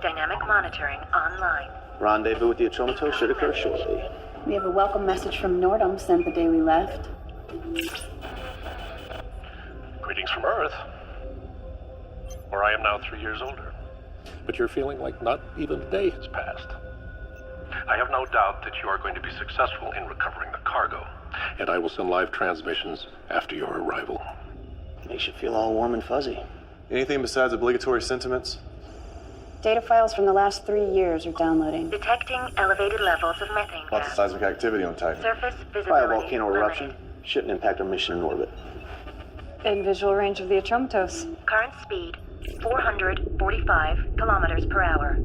Dynamic monitoring online. Rendezvous with the Atromatos should occur shortly. We have a welcome message from Nordum sent the day we left. Greetings from Earth, where I am now 3 years older. But you're feeling like not even a day has passed. I have no doubt that you are going to be successful in recovering the cargo, and I will send live transmissions after your arrival. Makes you feel all warm and fuzzy. Anything besides obligatory sentiments? Data files from the last 3 years are downloading. Detecting elevated levels of methane Lots of gas. seismic activity on Titan. Surface visibility By a volcano limited. eruption, shouldn't impact our mission in orbit. In visual range of the Atromatos. Current speed, 445 kilometers per hour.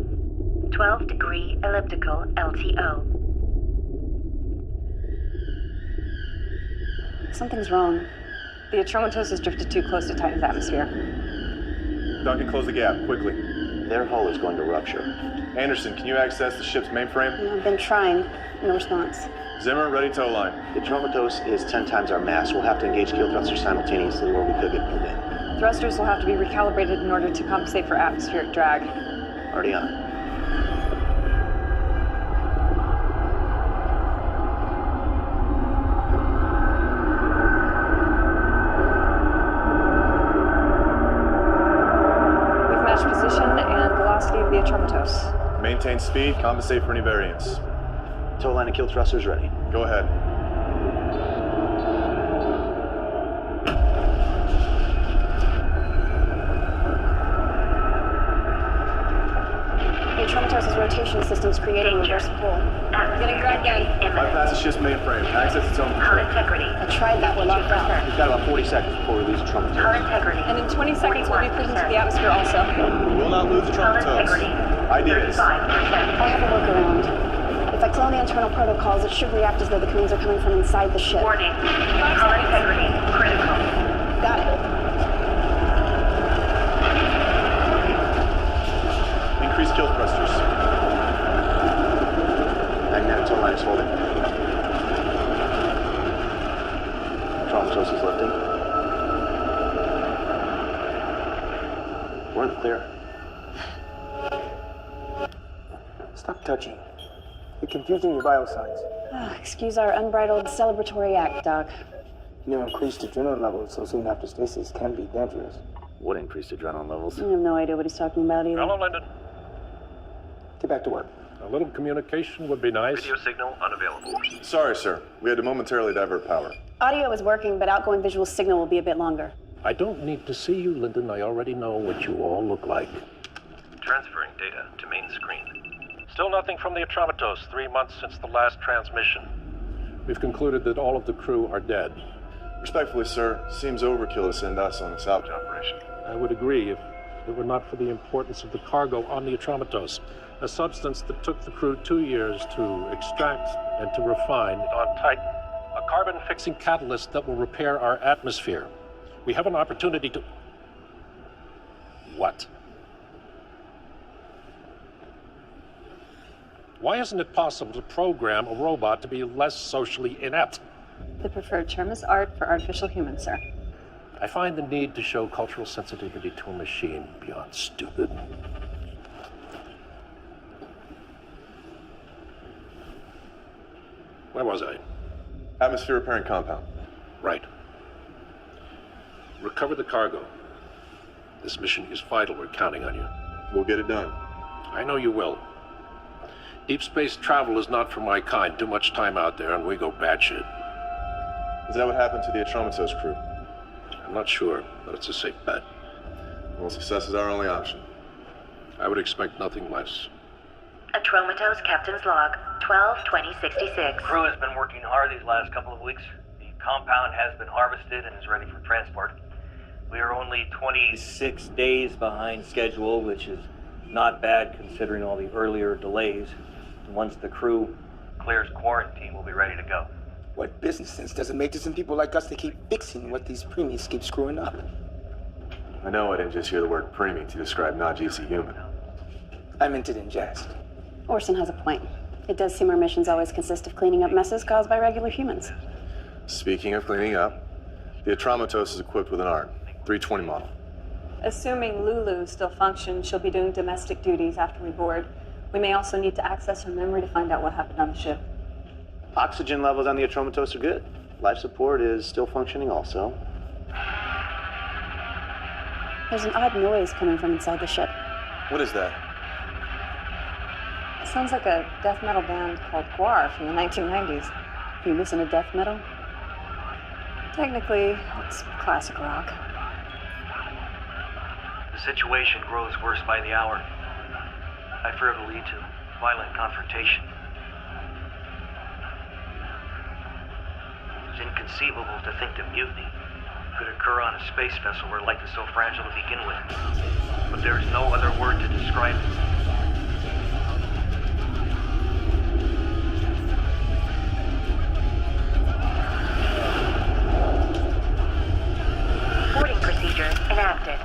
12-degree elliptical LTO. Something's wrong. The Atromatos has drifted too close to Titan's atmosphere. Duncan, close the gap, quickly. Their hull is going to rupture. Anderson, can you access the ship's mainframe? I've been trying. No response. Zimmer, ready tow line. The Atromatos is 10 times our mass. We'll have to engage keel thrusters simultaneously or we could get pulled in. Thrusters will have to be recalibrated in order to compensate for atmospheric drag. Already on. We've matched position and velocity of the Atromatos. Maintain speed, compensate for any variance. Tow line and keel thrusters ready. Go ahead. The Atromatos' rotation system's creating a reverse pull. Getting dragged in. Bypass the ship's mainframe. Access its own Hull control. integrity. I tried that, we're locked out. We've got about 40 seconds before we lose the Hull Atromatos. integrity. And in 20 seconds, we'll be put into the atmosphere also. We will not lose the Hull Atromatos. integrity. Ideas. 35%. I have a workaround. If I clone the internal protocols, it should react as though the commands are coming from inside the ship. Warning. Hull integrity critical. Got it. Increase kill thrusters. Magnetic tow line is holding. Atromatos is lifting. We're in the clear. Stop touching. You're confusing your vital signs. Excuse our unbridled celebratory act, Doc. Increased adrenaline levels so soon after stasis can be dangerous. What increased adrenaline levels? I have no idea what he's talking about either. Hello, Lyndon. Get back to work. A little communication would be nice. Video signal unavailable. Sorry, sir. We had to momentarily divert power. Audio is working, but outgoing visual signal will be a bit longer. I don't need to see you, Lyndon. I already know what you all look like. Transferring data to main screen. Still nothing from the Atromatos, 3 months since the last transmission. We've concluded that all of the crew are dead. Respectfully, sir, seems overkill to send us on a salvage operation. I would agree if it were not for the importance of the cargo on the Atromatos, a substance that took the crew 2 years to extract and to refine on Titan, a carbon-fixing catalyst that will repair our atmosphere. We have an opportunity to... What? Why isn't it possible to program a robot to be less socially inept? The preferred term is art for artificial humans, sir. I find the need to show cultural sensitivity to a machine beyond stupid. Where was I? Atmosphere repairing compound. Right. Recover the cargo. This mission is vital. We're counting on you. We'll get it done. I know you will. Deep space travel is not for my kind. Too much time out there and we go batshit. Is that what happened to the Atromatos crew? I'm not sure, but it's a safe bet. Well, success is our only option. I would expect nothing less. Atromatos Captain's Log, 12-2066. Crew has been working hard these last couple of weeks. The compound has been harvested and is ready for transport. We are only 26 days behind schedule, which is not bad considering all the earlier delays. Once the crew clears quarantine, we'll be ready to go. What business sense does it make to some people like us to keep fixing what these preemies keep screwing up? I know I didn't just hear the word preemie to describe non-GC human. I meant it in jest. Orson has a point. It does seem our missions always consist of cleaning up messes caused by regular humans. Speaking of cleaning up, the Atromatos is equipped with an ARC, 320 model. Assuming Lulu still functions, she'll be doing domestic duties after we board. We may also need to access her memory to find out what happened on the ship. Oxygen levels on the Atromatos are good. Life support is still functioning also. There's an odd noise coming from inside the ship. What is that? It sounds like a death metal band called Guar from the 1990s. You listen to death metal? Technically, it's classic rock. The situation grows worse by the hour. I fear it'll lead to violent confrontation. It's inconceivable to think that mutiny could occur on a space vessel where life is so fragile to begin with. But there's no other word to describe it. Boarding procedures enacted.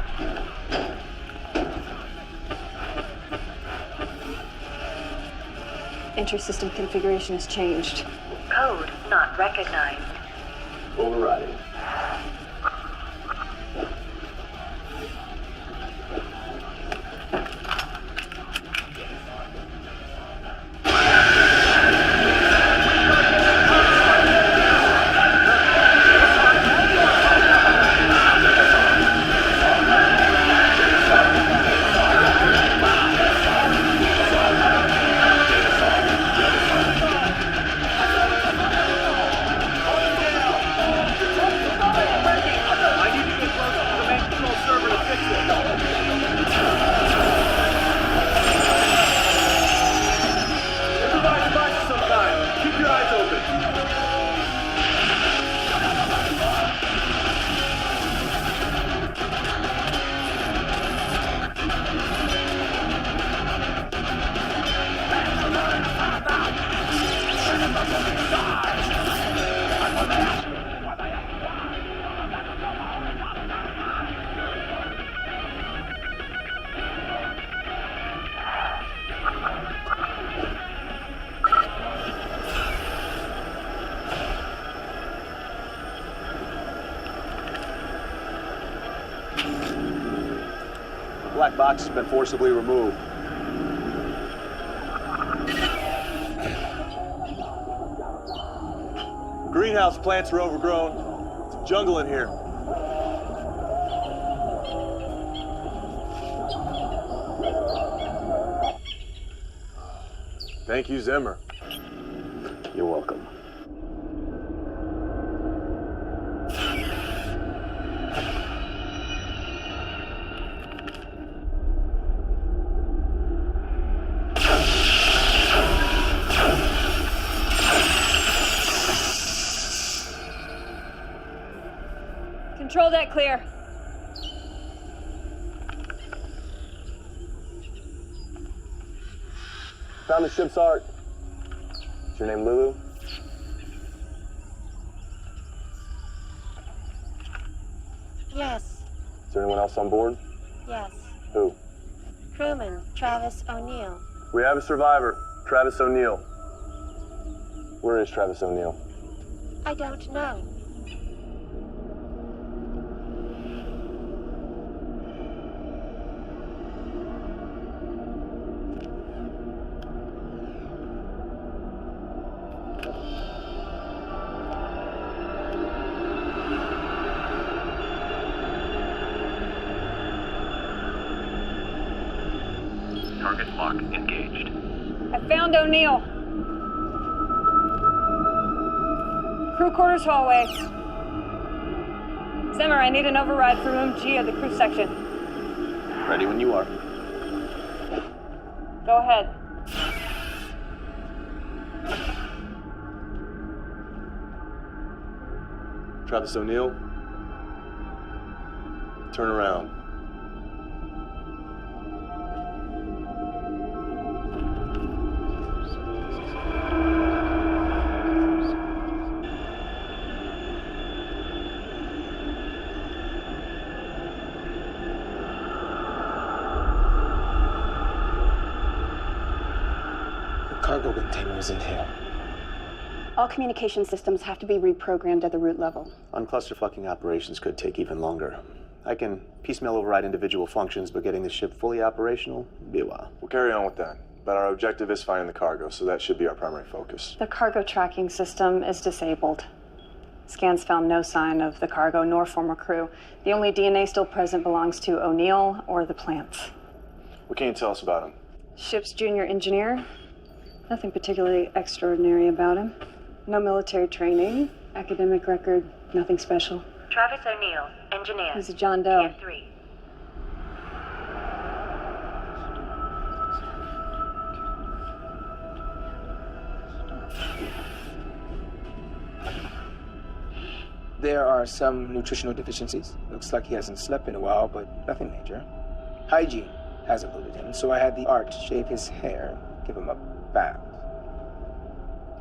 Entry system configuration has changed. Code not recognized. Overriding. Black box has been forcibly removed. Greenhouse plants are overgrown. It's a jungle in here. Thank you, Zimmer. You're welcome. Control deck clear. Found the ship's art. Is your name Lulu? Yes, Is there anyone else on board? yes. Who? Crewman Travis O'Neill. We have a survivor, Travis O'Neill. Where is Travis O'Neill? I don't know. Target lock engaged. I found O'Neill. Crew quarters hallway. Zimmer, I need an override for room G of the crew section. Ready when you are. Go ahead. Travis O'Neill? Turn around. Cargo container is in here. All communication systems have to be reprogrammed at the root level. Unclusterfucking operations could take even longer. I can piecemeal override individual functions, but getting the ship fully operational will be a while. We'll carry on with that. But our objective is finding the cargo, so that should be our primary focus. The cargo tracking system is disabled. Scans found no sign of the cargo nor former crew. The only DNA still present belongs to O'Neill or the plants. What can you tell us about him? Ship's junior engineer. Nothing particularly extraordinary about him. No military training, academic record, nothing special. Travis O'Neill, engineer. He's a John Doe. Tier 3. There are some nutritional deficiencies. Looks like he hasn't slept in a while, but nothing major. Hygiene has eluded him, so I had the art shave his hair, give him a bath.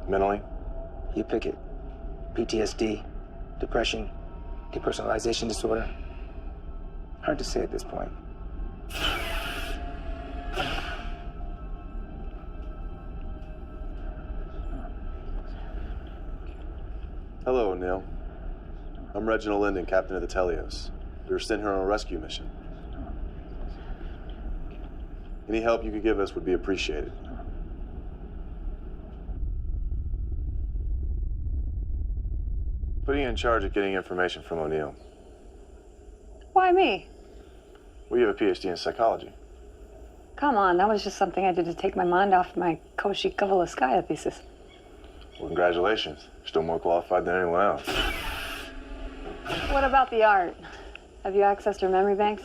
Mentally? You pick it. PTSD, depression, depersonalization disorder. Hard to say at this point. Hello, O'Neill. I'm Reginald Linden, captain of the Telios. We were sent here on a rescue mission. Any help you could give us would be appreciated. Putting you in charge of getting information from O'Neill. Why me? We have a PhD in psychology. Come on, that was just something I did to take my mind off my Koshi Kavalaskaya thesis. Well, congratulations. You're still more qualified than anyone else. What about the art? Have you accessed her memory banks?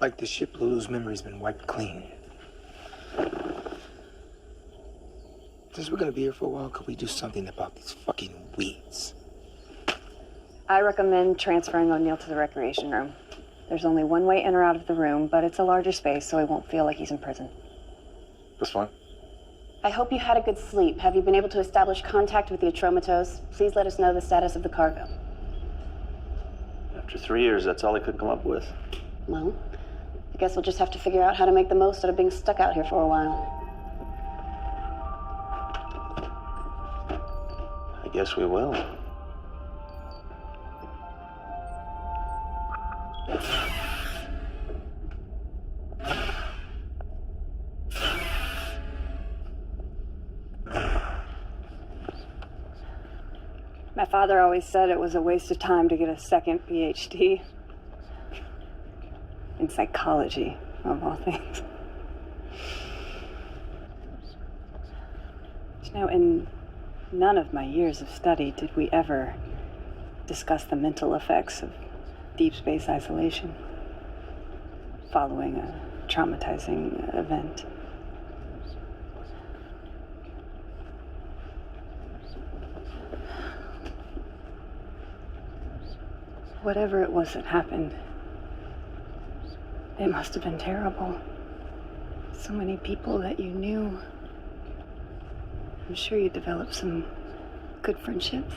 Like the ship, Lulu's memory's been wiped clean. Since we're gonna be here for a while, could we do something about these fucking weeds? I recommend transferring O'Neill to the recreation room. There's only one way in or out of the room, but it's a larger space, so he won't feel like he's in prison. That's fine. I hope you had a good sleep. Have you been able to establish contact with the Atromatos? Please let us know the status of the cargo. After 3 years, that's all I could come up with. Well, I guess we'll just have to figure out how to make the most out of being stuck out here for a while. I guess we will. My father always said it was a waste of time to get a second PhD. In psychology, of all things. You know, in none of my years of study did we ever discuss the mental effects of deep space isolation following a traumatizing event. Whatever it was that happened, it must have been terrible. So many people that you knew. I'm sure you developed some good friendships.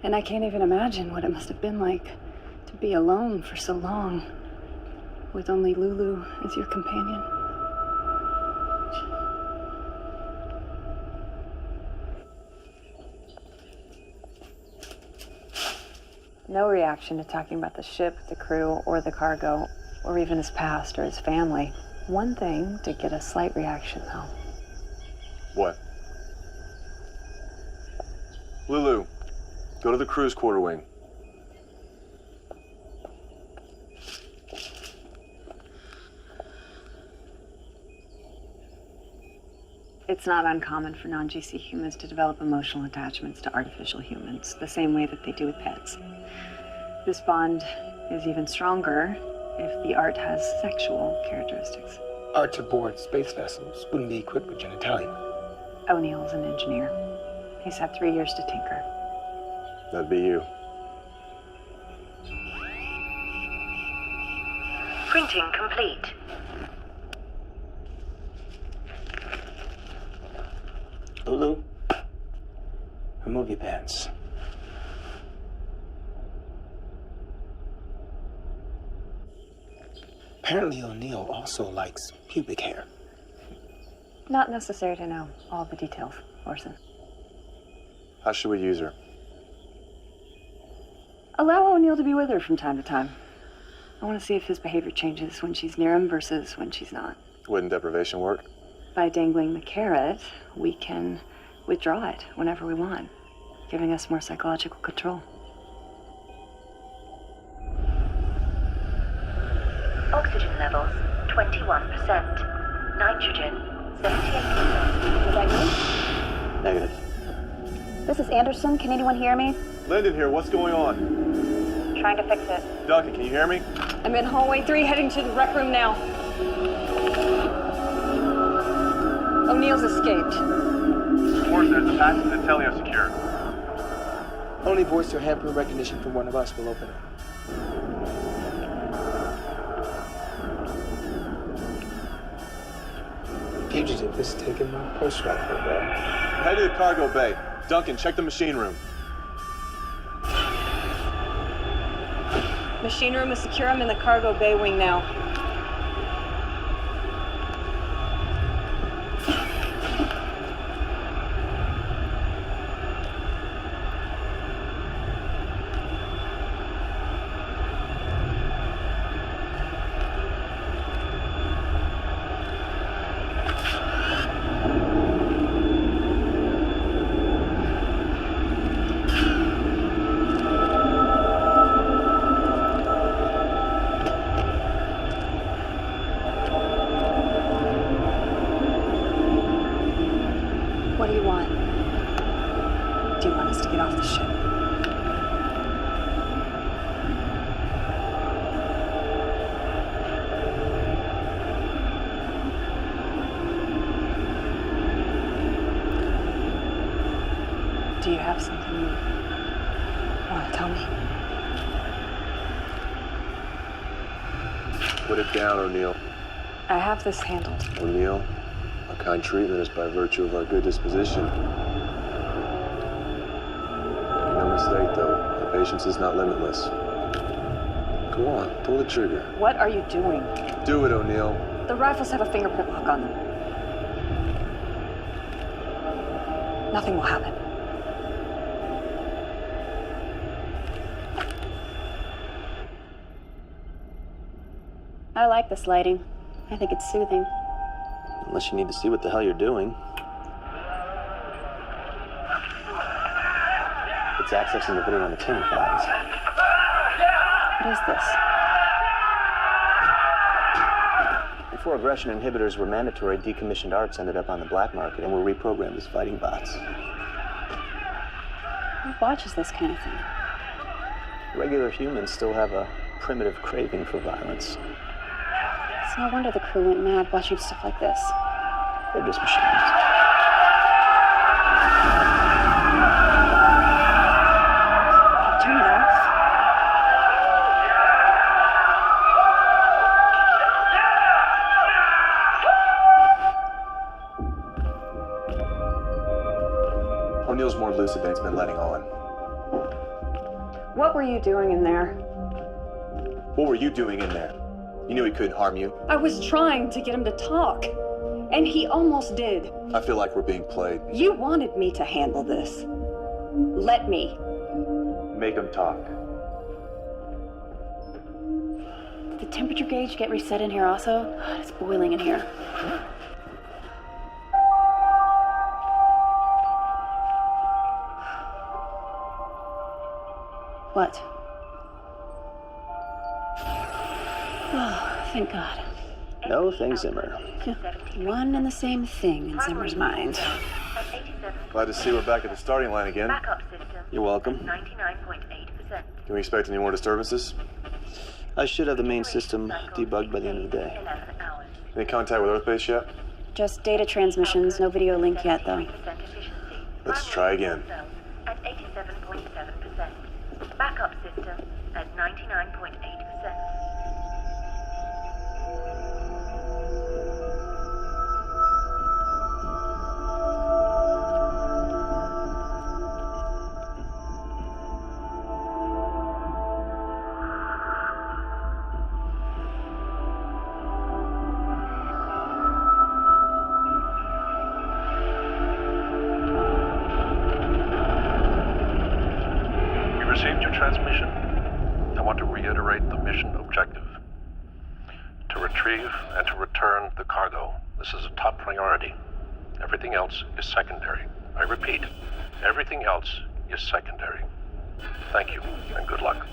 And I can't even imagine what it must have been like to be alone for so long, with only Lulu as your companion. No reaction to talking about the ship, the crew, or the cargo, or even his past or his family. One thing to get a slight reaction, though. What? Lulu, go to the crew's quarter wing. It's not uncommon for non-GC humans to develop emotional attachments to artificial humans, the same way that they do with pets. This bond is even stronger if the art has sexual characteristics. Art aboard space vessels wouldn't be equipped with genitalia. O'Neill's an engineer. He's had 3 years to tinker. That'd be you. Printing complete. Lulu, remove your pants. Apparently O'Neill also likes pubic hair. Not necessary to know all the details, Orson. How should we use her? Allow O'Neill to be with her from time to time. I want to see if his behavior changes when she's near him versus when she's not. Wouldn't deprivation work? By dangling the carrot, we can withdraw it whenever we want, giving us more psychological control. Oxygen levels 21%. Nitrogen 78%. Was that you? Negative. This is Anderson. Can anyone hear me? Lyndon here, what's going on? Trying to fix it. Duncan, can you hear me? I'm in hallway 3, heading to the rec room now. O'Neill's escaped. Force, there's the passage to Telio secure. Only voice or handprint recognition from one of us will open it. Fugitive is taking my post rifle, bro. Head to the cargo bay. Duncan, check the machine room. Machine room is secure. I'm in the cargo bay wing now. What do you want? Do you want us to get off the ship? Do you have something you want to tell me? Put it down, O'Neill. I have this handled. O'Neill, our kind treatment is by virtue of our good disposition. Make no mistake, though, our patience is not limitless. Go on, pull the trigger. What are you doing? Do it, O'Neill. The rifles have a fingerprint lock on them. Nothing will happen. I like this lighting. I think it's soothing. Unless you need to see what the hell you're doing. It's accessing the video on the tin files. What is this? Before aggression inhibitors were mandatory, decommissioned arts ended up on the black market and were reprogrammed as fighting bots. Who watches this kind of thing? Regular humans still have a primitive craving for violence. It's no wonder the crew went mad watching stuff like this. They're just machines. Turn it off. O'Neill's more lucid than he's been letting on. What were you doing in there? What were you doing in there? You knew he couldn't harm you. I was trying to get him to talk, and he almost did. I feel like we're being played. You wanted me to handle this. Let me. Make them talk. Did the temperature gauge get reset in here also? God, it's boiling in here. What? Oh, thank God. No, thanks, Zimmer. One and the same thing in Zimmer's mind. Glad to see we're back at the starting line again. Backup system. You're welcome. 99.8%. Can we expect any more disturbances? I should have the main system debugged by the end of the day. 11 hours. Any contact with Earthbase yet? Just data transmissions, no video link yet, though. 3% efficiency. Let's try again. Cells at 87.7%. Backup system at 99.8%. You received your transmission? reiterate the mission objective. To retrieve and to return the cargo. This is a top priority. Everything else is secondary. I repeat, everything else is secondary. Thank you, and good luck.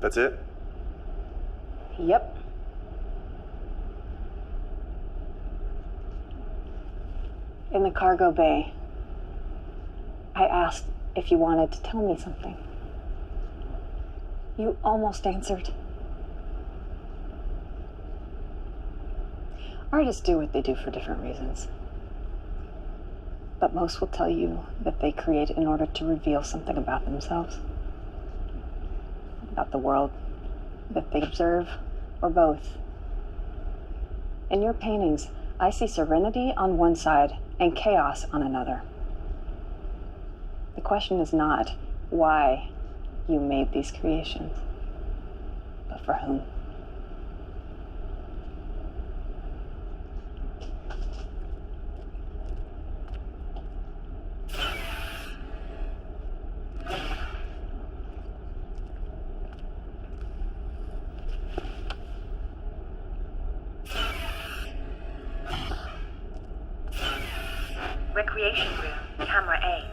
That's it? Yep. In the cargo bay, I asked if you wanted to tell me something. You almost answered. Artists do what they do for different reasons. But most will tell you that they create in order to reveal something about themselves, about the world that they observe, or both. In your paintings, I see serenity on one side and chaos on another. The question is not why you made these creations, but for whom. Recreation room, camera A.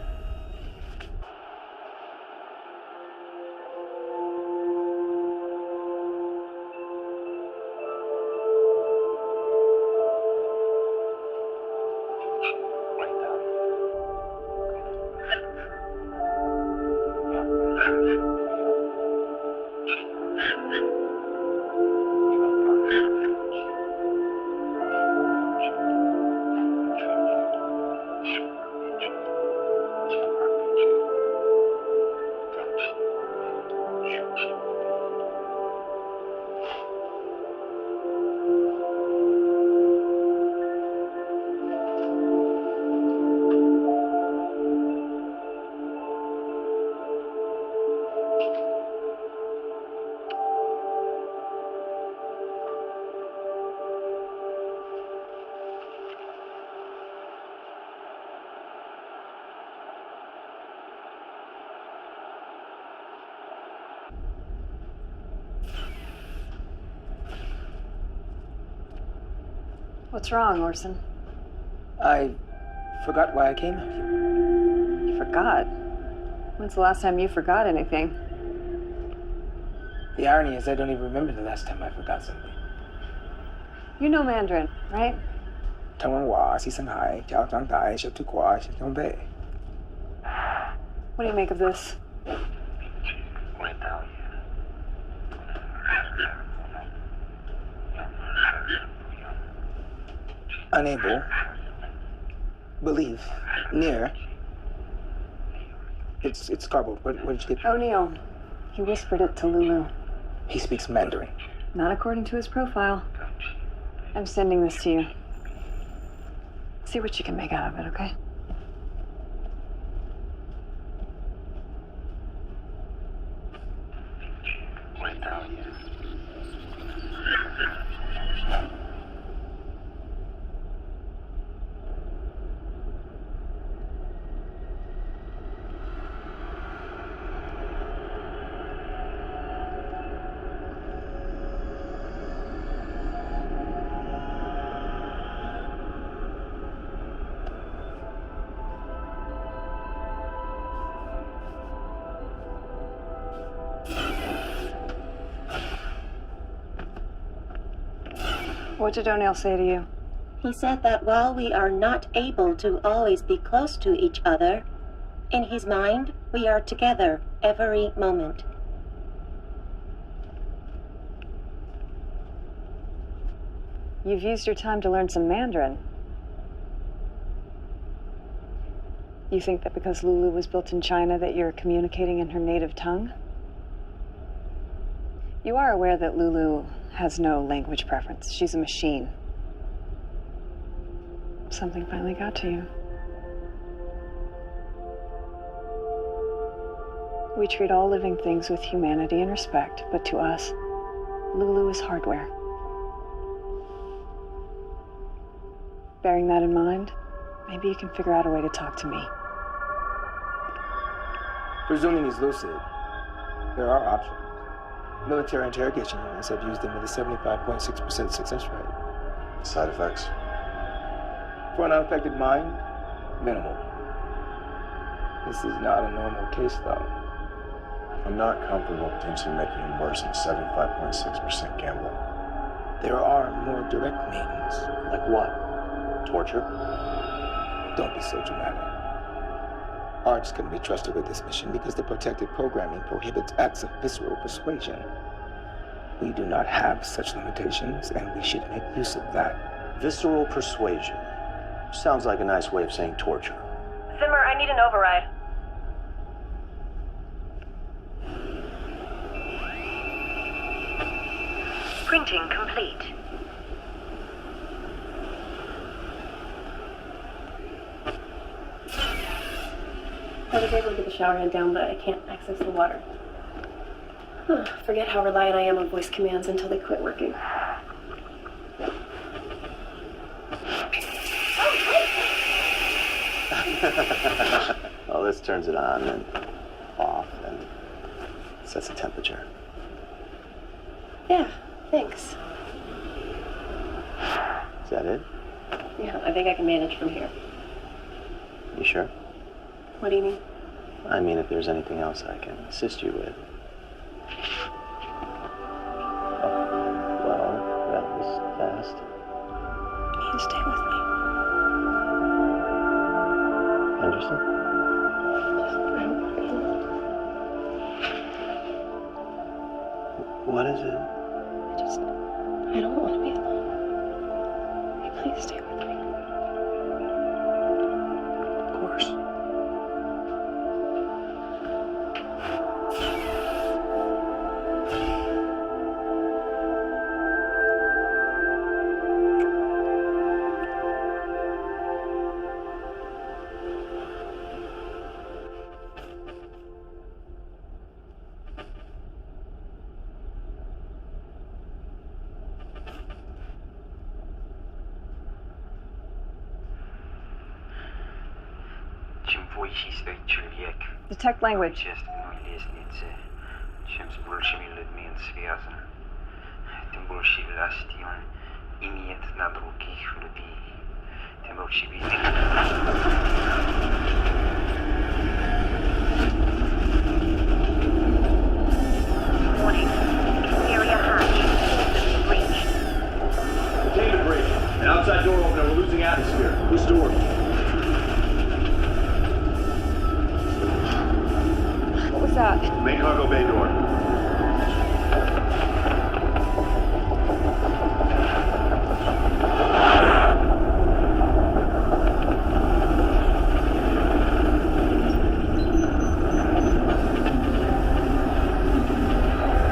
What's wrong, Orson? I forgot why I came out here. You forgot? When's the last time you forgot anything? The irony is I don't even remember the last time I forgot something. You know Mandarin, right? 听闻话是生孩，教长大，学读挂是东北。 What do you make of this? Unable. Believe. Near. It's garbled. What did you get? O'Neill. He whispered it to Lulu. He speaks Mandarin. Not according to his profile. I'm sending this to you. See what you can make out of it, okay? What did O'Neill say to you? He said that while we are not able to always be close to each other, in his mind, we are together every moment. You've used your time to learn some Mandarin. You think that because Lulu was built in China that you're communicating in her native tongue? You are aware that Lulu has no language preference. She's a machine. Something finally got to you. We treat all living things with humanity and respect, but to us, Lulu is hardware. Bearing that in mind, maybe you can figure out a way to talk to me. Presuming he's lucid, there are options. Military interrogation units have used them with a 75.6% success rate. Side effects? For an unaffected mind, minimal. This is not a normal case, though. I'm not comfortable potentially making him worse than 75.6% gambling. There are more direct means. Like what? Torture? Don't be so dramatic. Arts can be trusted with this mission because the protected programming prohibits acts of visceral persuasion. We do not have such limitations, and we should make use of that. Visceral persuasion. Sounds like a nice way of saying torture. Zimmer, I need an override. Printing complete. I was able to get the shower head down, but I can't access the water. Forget how reliant I am on voice commands until they quit working. Well, this turns it on and off and sets the temperature. Yeah, thanks. Is that it? Yeah, I think I can manage from here. You sure? What do you mean? I mean, if there's anything else I can assist you with. Oh, well, that was fast. You stay with me. Anderson? What is it? I don't want to be alone. Will you please stay with me? Of course. Detect language. Чем с большими людьми он связан, тем больше власти он имеет на других людей, тем больше видит. Warning. Area hatch. Breach. Containment breach. An outside door opener. We're losing atmosphere. Whose door? What was that? Main cargo bay door.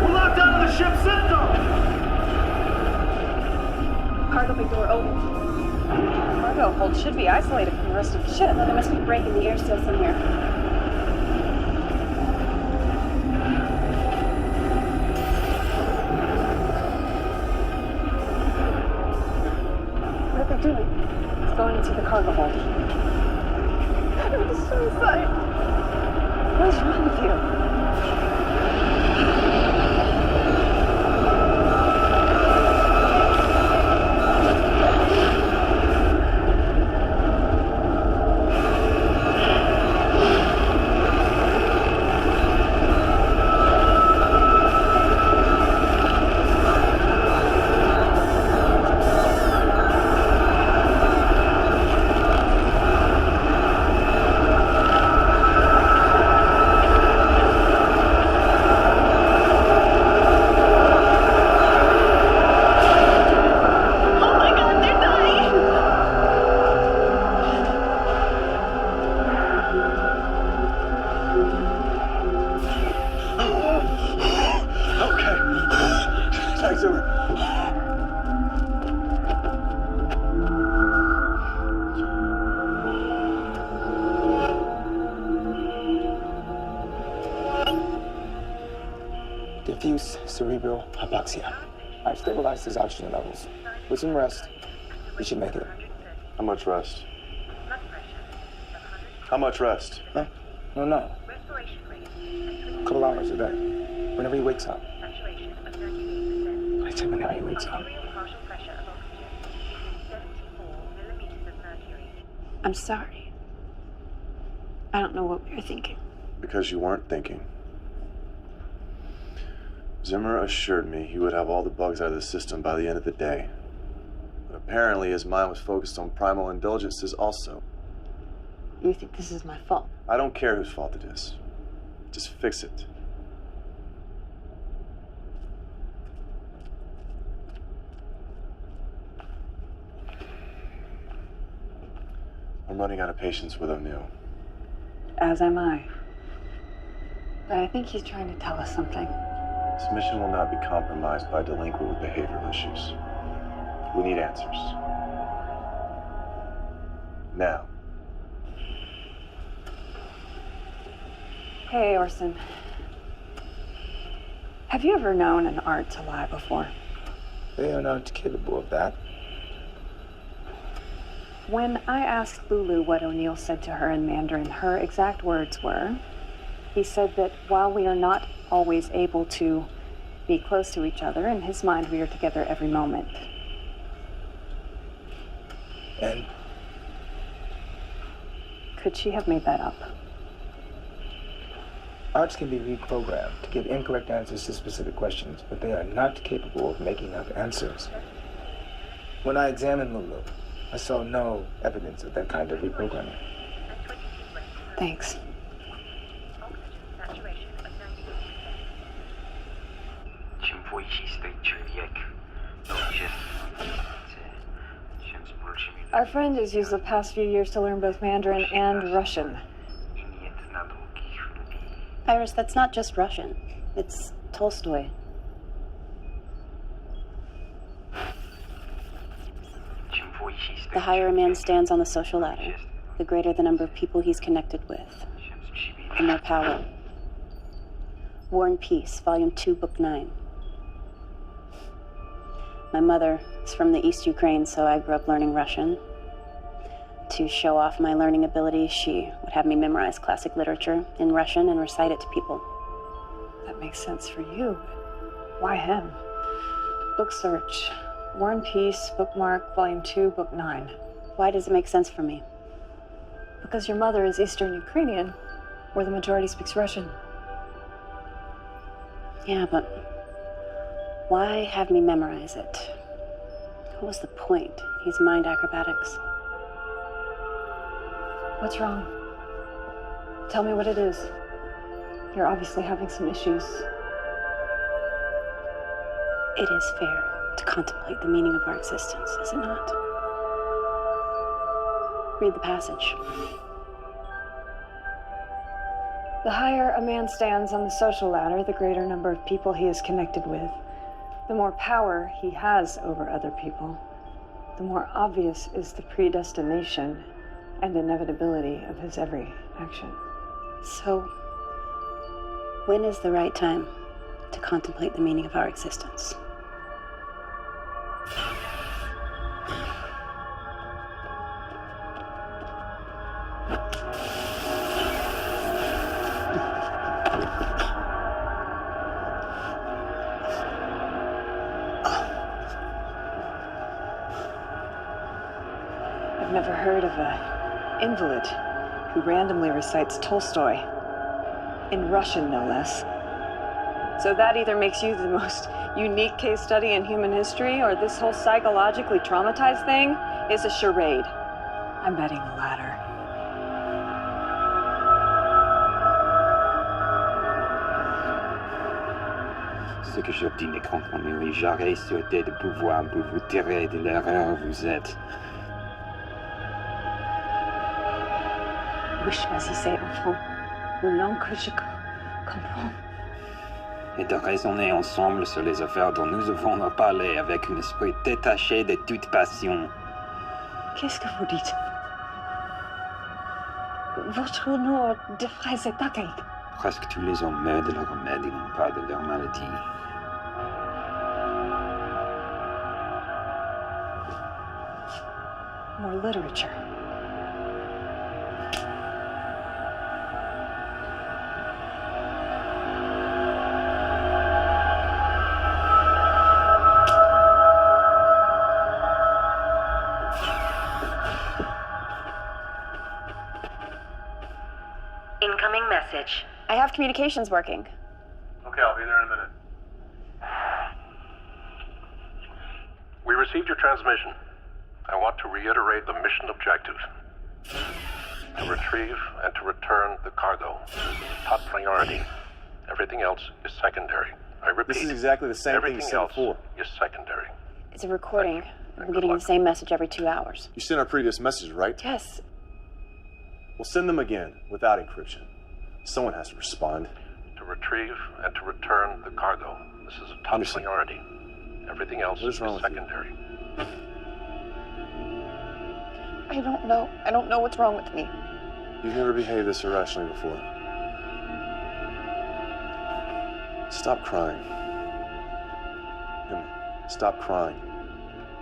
We're locked out of the ship's system! Cargo bay door open. Cargo hold should be isolated from the rest of the ship. There must be a break in the air seal somewhere. What are they doing? It's going into the cargo hold. It's suicide. What is wrong with you? Diffuse cerebral hypoxia. I've stabilized his oxygen levels. With some rest, we should make it. How much rest? How much rest? Huh? No. A couple hours a day. Whenever he wakes up. Check on how he wakes up. Partial pressure of oxygen. 74 millimeters of mercury. I'm sorry. I don't know what we were thinking. Because you weren't thinking. Zimmer assured me he would have all the bugs out of the system by the end of the day. But apparently his mind was focused on primal indulgences also. You think this is my fault? I don't care whose fault it is. Just fix it. I'm running out of patience with O'Neill. As am I. But I think he's trying to tell us something. This mission will not be compromised by delinquent with behavioral issues. We need answers. Now. Hey, Orson. Have you ever known an art to lie before? They are not capable of that. When I asked Lulu what O'Neill said to her in Mandarin, her exact words were, he said that while we are not always able to be close to each other, in his mind we are together every moment. And? Could she have made that up? Arts can be reprogrammed to give incorrect answers to specific questions, but they are not capable of making up answers. When I examined Lulu, I saw no evidence of that kind of reprogramming. Thanks. Our friend has used the past few years to learn both Mandarin and Russian. Iris, that's not just Russian. It's Tolstoy. The higher a man stands on the social ladder, the greater the number of people he's connected with, the more power. War and Peace, Volume 2, Book 9. My mother is from the East Ukraine, so I grew up learning Russian. To show off my learning ability, she would have me memorize classic literature in Russian and recite it to people. That makes sense for you. Why him? Book search. War and Peace, bookmark, Volume 2, Book 9. Why does it make sense for me? Because your mother is Eastern Ukrainian, where the majority speaks Russian. Yeah, but why have me memorize it? What was the point? These mind acrobatics. What's wrong? Tell me what it is. You're obviously having some issues. It is fair to contemplate the meaning of our existence, is it not? Read the passage. The higher a man stands on the social ladder, the greater number of people he is connected with, the more power he has over other people, the more obvious is the predestination and inevitability of his every action. So, when is the right time to contemplate the meaning of our existence? I've never heard of an invalid who randomly recites Tolstoy, in Russian no less. So that either makes you the most unique case study in human history, or this whole psychologically traumatized thing is a charade. I'm betting the latter. Ce que j'obtenais quand on j'aurais souhaité de pouvoir vous tirer de l'erreur où vous êtes. Oui, choisissez, enfant, une langue que je comprends. Et de raisonner ensemble sur les affaires dont nous avons à parler avec un esprit détaché de toute passion. Qu'est-ce que vous dites? Votre nom devrait s'attaquer. Presque tous les hommes meurent de leur remède et non pas de leur maladie. More literature. communications working? Okay, I'll be there in a minute. We received your transmission. I want to reiterate the mission objectives. To retrieve and to return the cargo. Top priority. Everything else is secondary. I repeat. This is exactly the same thing you said before. Is secondary. It's a recording. We're getting the same message every 2 hours. You sent our previous messages, right? Yes. We'll send them again, without encryption. Someone has to respond. To retrieve and to return the cargo. This is a top priority. Everything else is secondary. I don't know. I don't know what's wrong with me. You've never behaved this irrationally before. Stop crying. Emma, stop crying.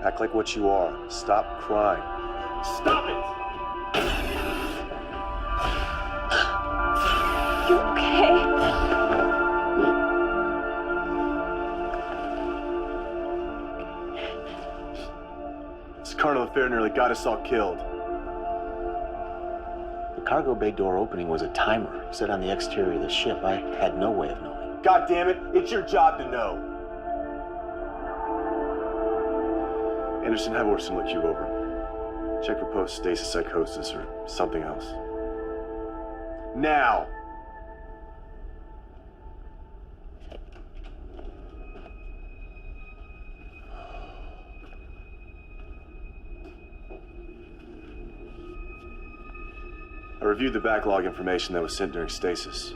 Act like what you are. Stop crying. Stop it! You okay? This carnal affair nearly got us all killed. The cargo bay door opening was a timer set on the exterior of the ship. I had no way of knowing. God damn it, it's your job to know. Anderson, have Orson look you over. Check for post-stasis psychosis or something else. Now! I reviewed the backlog information that was sent during stasis.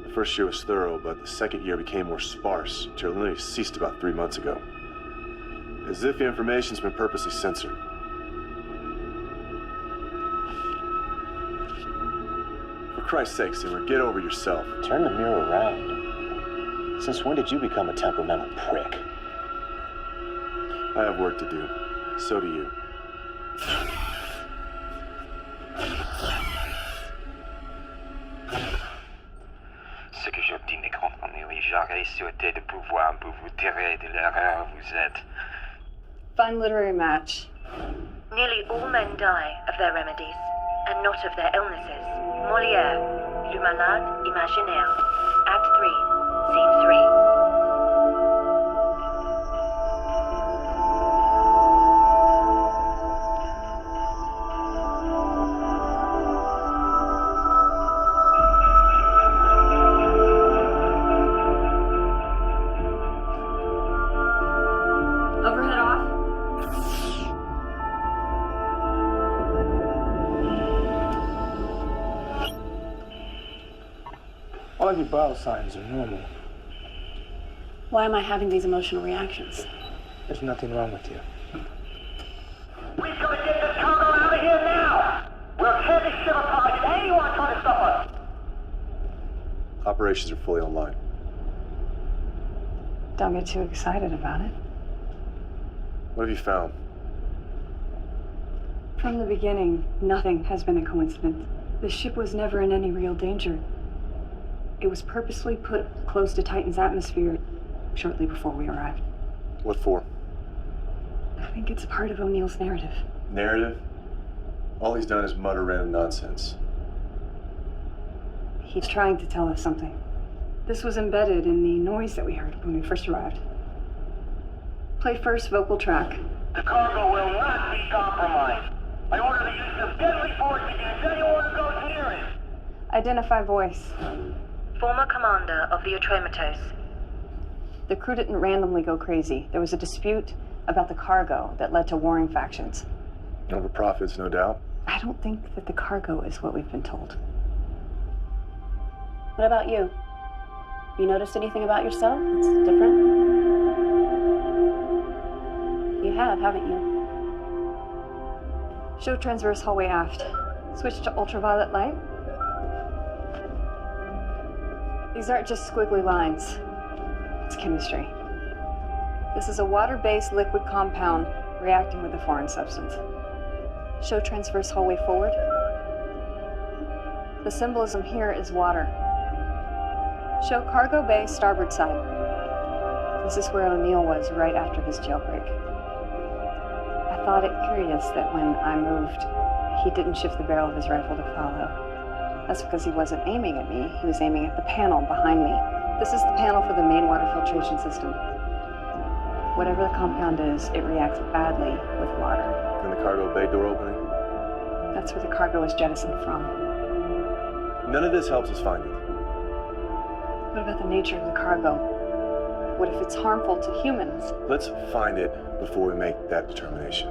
The first year was thorough, but the second year became more sparse until it literally ceased about 3 months ago. As if the information's been purposely censored. For Christ's sake, Simmer, get over yourself. Turn the mirror around. Since when did you become a temperamental prick? I have work to do. So do you. Ce que j'obtine de comprendre, oui, j'aurais souhaité de pouvoir vous tirer de l'erreur vous êtes. Fun literary match. Nearly all men die of their remedies, and not of their illnesses. Molière, Le Malade Imaginaire, Act 3, Scene 3. Overhead off. All of your vital signs are normal. Why am I having these emotional reactions? There's nothing wrong with you. We've got to get this cargo out of here now! We'll tear this ship apart if anyone tries to stop us! Operations are fully online. Don't get too excited about it. What have you found? From the beginning, nothing has been a coincidence. The ship was never in any real danger. It was purposely put close to Titan's atmosphere shortly before we arrived. What for? I think it's part of O'Neill's narrative. Narrative? All he's done is mutter random nonsense. He's trying to tell us something. This was embedded in the noise that we heard when we first arrived. Play first vocal track. The cargo will not be compromised. I order the use of deadly force against anyone who goes near it. Identify voice. Former commander of the Eutromatos. The crew didn't randomly go crazy. There was a dispute about the cargo that led to warring factions. Over profits, no doubt. I don't think that the cargo is what we've been told. What about you? You noticed anything about yourself that's different? You have, haven't you? Show transverse hallway aft. Switch to ultraviolet light. These aren't just squiggly lines. It's chemistry. This is a water-based liquid compound reacting with a foreign substance. Show transverse hallway forward. The symbolism here is water. Show cargo bay starboard side. This is where O'Neill was right after his jailbreak. I thought it curious that when I moved, he didn't shift the barrel of his rifle to follow. That's because he wasn't aiming at me. He was aiming at the panel behind me. This is the panel for the main water filtration system. Whatever the compound is, it reacts badly with water. And the cargo bay door opening? That's where the cargo was jettisoned from. None of this helps us find it. What about the nature of the cargo? What if it's harmful to humans? Let's find it before we make that determination.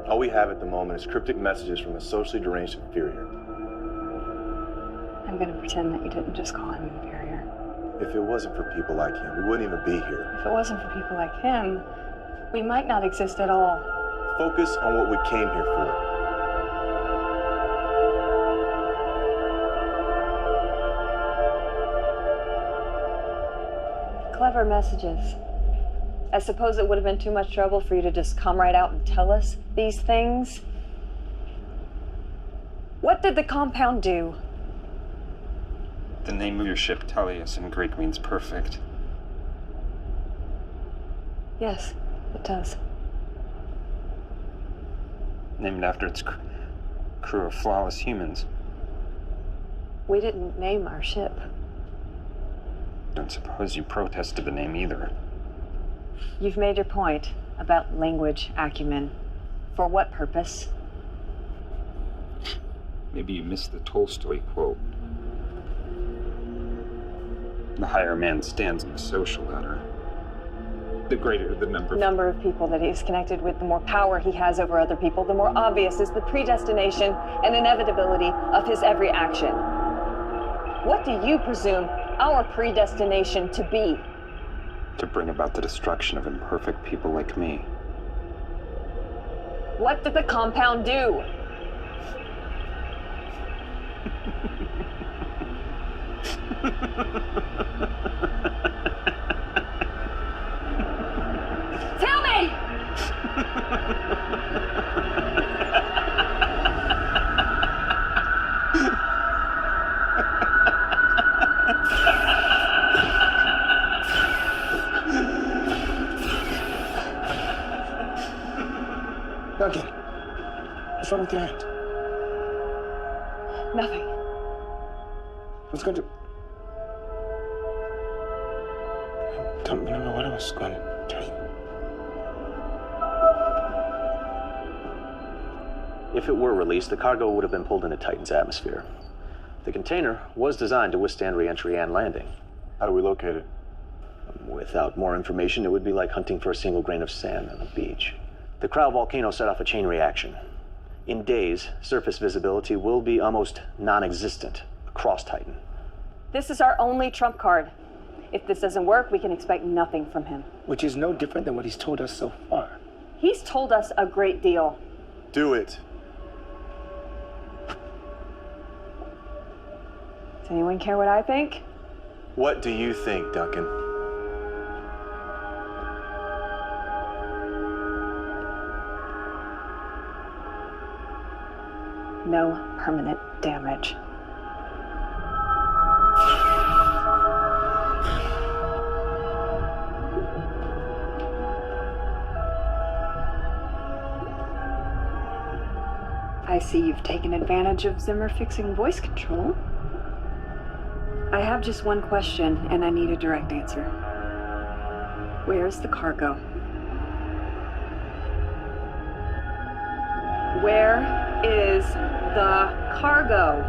All we have at the moment is cryptic messages from a socially deranged inferior. I'm gonna pretend that you didn't just call him inferior. If it wasn't for people like him, we wouldn't even be here. If it wasn't for people like him, we might not exist at all. Focus on what we came here for. Clever messages. I suppose it would have been too much trouble for you to just come right out and tell us these things. What did the compound do? The name of your ship, Telius, in Greek means perfect. Yes, it does. Named after its crew of flawless humans. We didn't name our ship. Don't suppose you protested the name either. You've made your point about language acumen. For what purpose? Maybe you missed the Tolstoy quote. The higher man stands on the social ladder. The greater the number of people that he's connected with, the more power he has over other people, the more obvious is the predestination and inevitability of his every action. What do you presume our predestination to be? To bring about the destruction of imperfect people like me. What did the compound do? Tell me! Duncan, what's wrong with your hand? Nothing. What's going to... I don't remember what I was going to tell you. If it were released, the cargo would have been pulled into Titan's atmosphere. The container was designed to withstand re-entry and landing. How do we locate it? Without more information, it would be like hunting for a single grain of sand on a beach. The Crow volcano set off a chain reaction. In days, surface visibility will be almost non-existent across Titan. This is our only trump card. If this doesn't work, we can expect nothing from him. Which is no different than what he's told us so far. He's told us a great deal. Do it. Does anyone care what I think? What do you think, Duncan? No permanent damage. I see you've taken advantage of Zimmer fixing voice control. I have just one question, and I need a direct answer. Where's the cargo? Where is the cargo?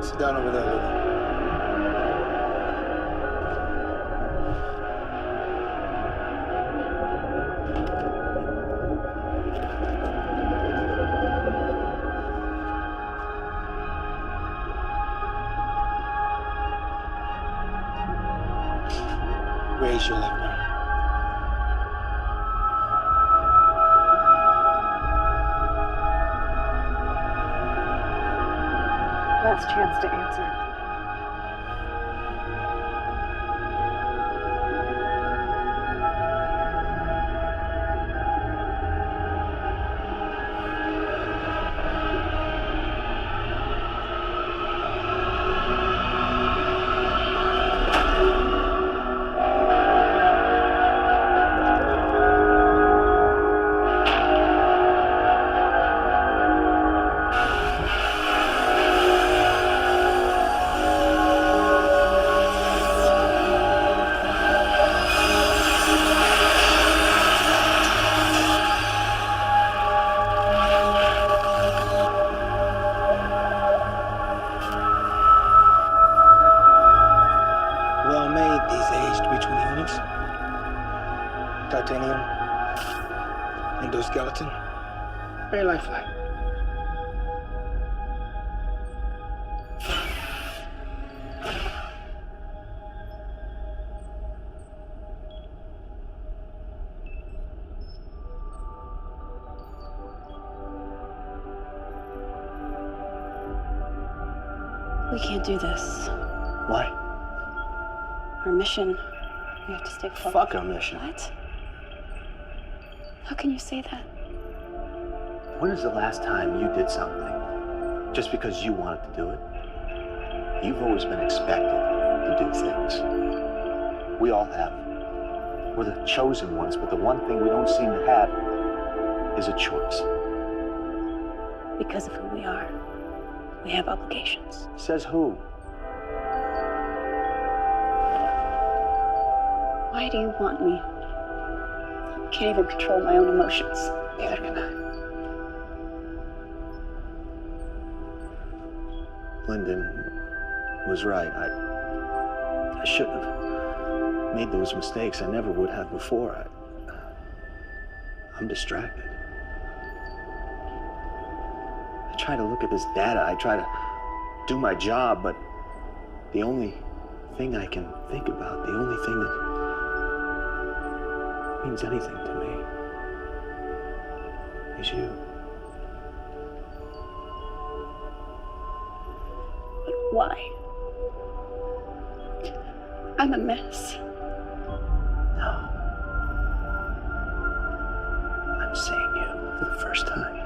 Sit down over there, Lily. Raise your left arm. Last chance to answer. Endoskeleton. Very lifelike. We can't do this. Why? Our mission. We have to stay focused. Fuck our mission. What? How can you say that? When is the last time you did something just because you wanted to do it? You've always been expected to do things. We all have. We're the chosen ones, but the one thing we don't seem to have is a choice. Because of who we are, we have obligations. Says who? Why do you want me? I can't even control my own emotions. Neither can I. Lyndon was right. I shouldn't have made those mistakes. I never would have before. I'm distracted. I try to look at this data. I try to do my job, but the only thing I can think about, the only thing that means anything to me is you. But why? I'm a mess. No. I'm seeing you for the first time.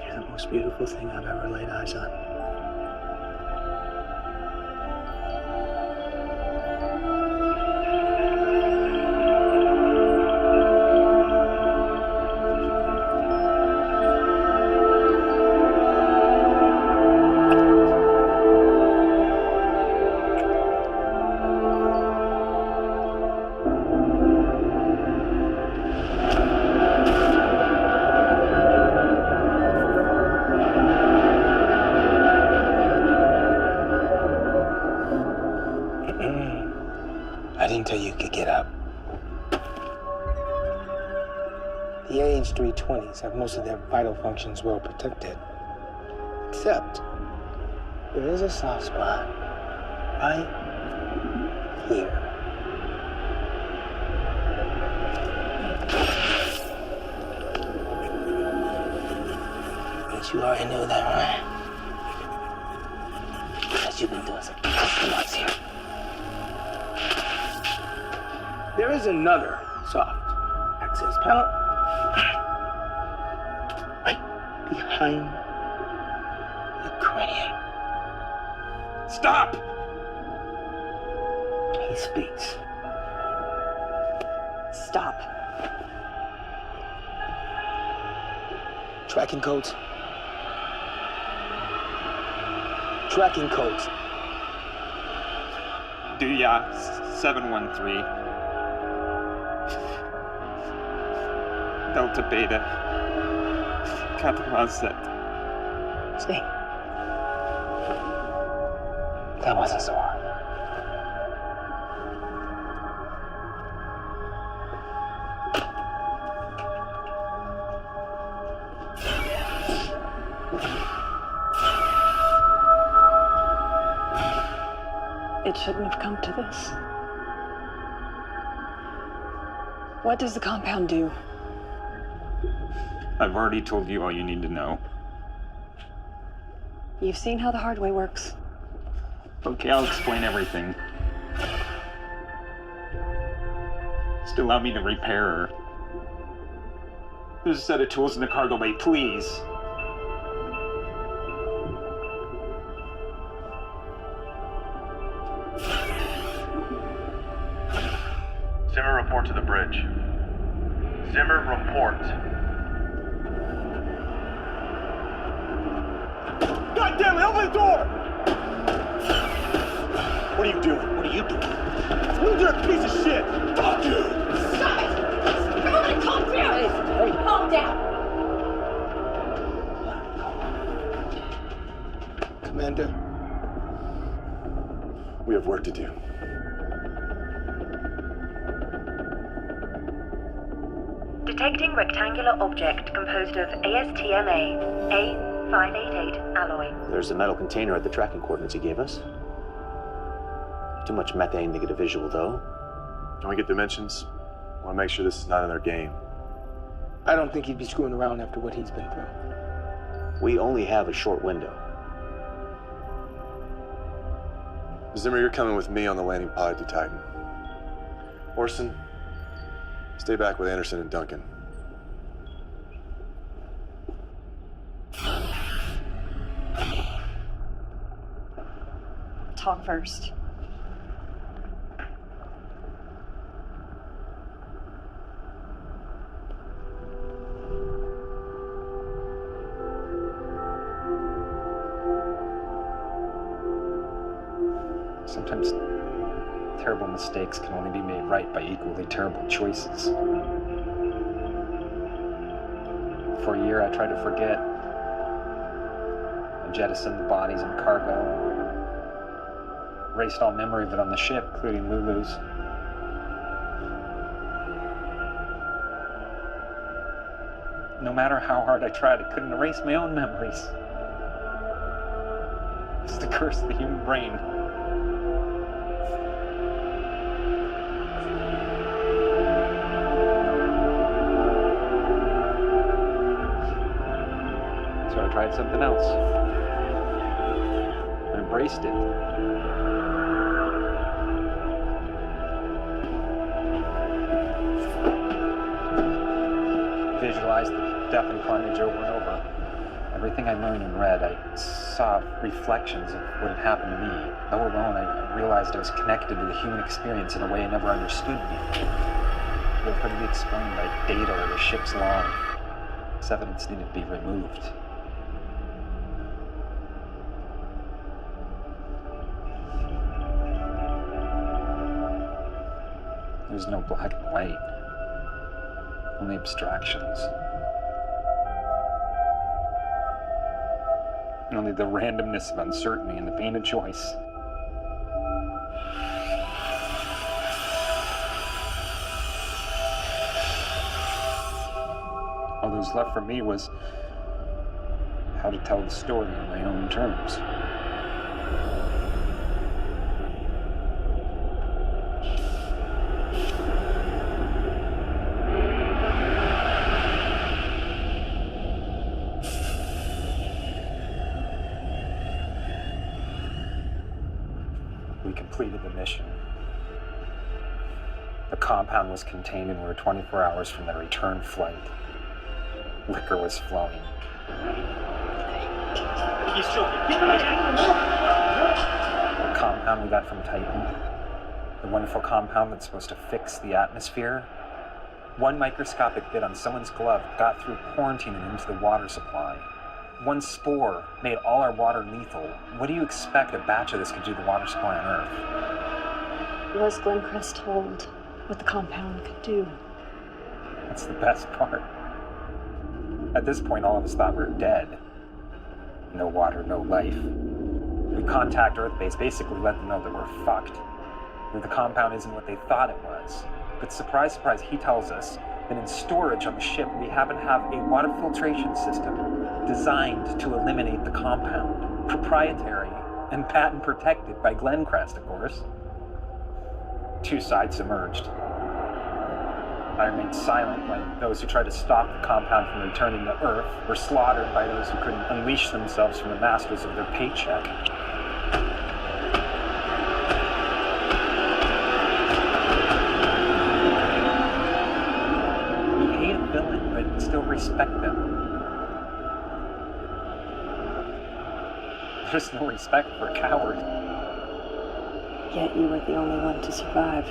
You're the most beautiful thing I've ever laid eyes on. I didn't tell you could get up. The age 320s have most of their vital functions well protected. Except, there is a soft spot right here. But you already knew that, right? Because you've been doing some months here. There is another soft access panel right behind the cranium. Stop! He speaks. Stop. Tracking codes. Tracking codes. Do ya 713. Delta Beta. Capital set. See? That wasn't so hard. It shouldn't have come to this. What does the compound do? I've already told you all you need to know. You've seen how the hard way works. Okay, I'll explain everything. Just allow me to repair her. There's a set of tools in the cargo bay, please. Zimmer, report to the bridge. Zimmer, report. God damn it, open the door! What are you doing? What are you doing? You dirty piece of shit! Fuck you! Stop it! Everybody calm down! Hey. Calm down! Commander, We have work to do. Detecting rectangular object composed of ASTMA A588 alloy. There's a metal container at the tracking coordinates he gave us. Too much methane to get a visual, though. Can we get dimensions? I want to make sure this is not in their game. I don't think he'd be screwing around after what he's been through. We only have a short window. Zimmer, you're coming with me on the landing pod to Titan. Orson, stay back with Anderson and Duncan. Talk first. Sometimes terrible mistakes can only be made right by equally terrible choices. For a year, I tried to forget. I jettisoned the bodies and cargo. Erased all memory of it on the ship, including Lulu's. No matter how hard I tried, I couldn't erase my own memories. It's the curse of the human brain. So I tried something else. I embraced it. Visualized the death and carnage over and over. Everything I learned and read, I saw reflections of what had happened to me. Though alone, I realized I was connected to the human experience in a way I never understood before. It couldn't be explained by data or the ship's log. This evidence needed to be removed. There's no black and white. Only abstractions. Only the randomness of uncertainty and the pain of choice. All that was left for me was how to tell the story on my own terms. We completed the mission. The compound was contained and we were 24 hours from the return flight. Liquor was flowing. The compound we got from Titan, the wonderful compound that's supposed to fix the atmosphere, one microscopic bit on someone's glove got through quarantine and into the water supply. One spore made all our water lethal. What do you expect a batch of this could do to the water supply on Earth? Was Glencrest told what the compound could do? That's the best part. At this point, all of us thought we were dead. No water, no life. We contact Earthbase, basically let them know that we're fucked. That the compound isn't what they thought it was. But surprise, surprise, he tells us that in storage on the ship, we happen to have a water filtration system designed to eliminate the compound. Proprietary and patent protected by Glencrest, of course. Two sides emerged. I remained silent when those who tried to stop the compound from returning to Earth were slaughtered by those who couldn't unleash themselves from the masters of their paycheck. We hate a villain, but still respect them. There's no respect for a coward. Yet you were the only one to survive.